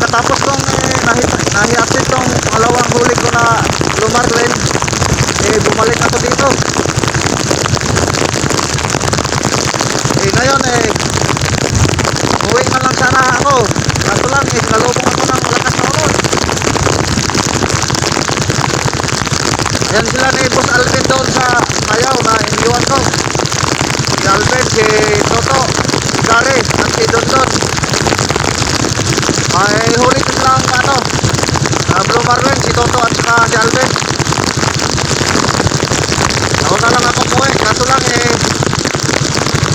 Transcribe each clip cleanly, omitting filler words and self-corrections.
pagkatapos kong nahiasit tong pangalawang huli ko na blue marlin, bumalik ako dito. Ngayon uwi na lang sana ako, kaso lang nalubong ako ng malakas na ulan. Ayan sila ni Boss Alvin doon sa Mayaw na iniwan ko. Si Alvin, si Toto, si Gary, at si Dondon. Ay huli ko silang blue marlin, si Toto at saka si Alvin. Ako na lang ako umuwi, kaso lang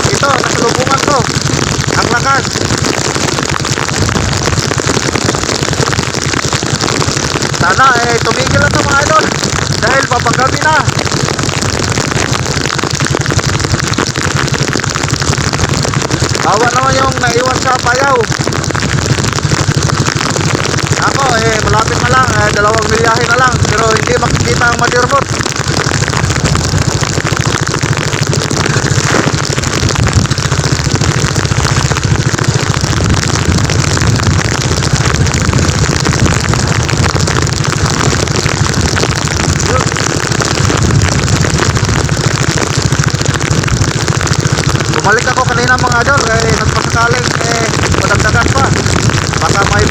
ito, nasalubungan ko ang lakas. Sana tumigil na ito mga idol dahil papagabi na. Awa naman yung naiwan sa Payaw. Ako malapit na lang, 2 milyahe na lang, pero hindi makikita ang Madirmot. Bumalik ako kanina mga idol, nagpasakaling madagdagan pa, baka may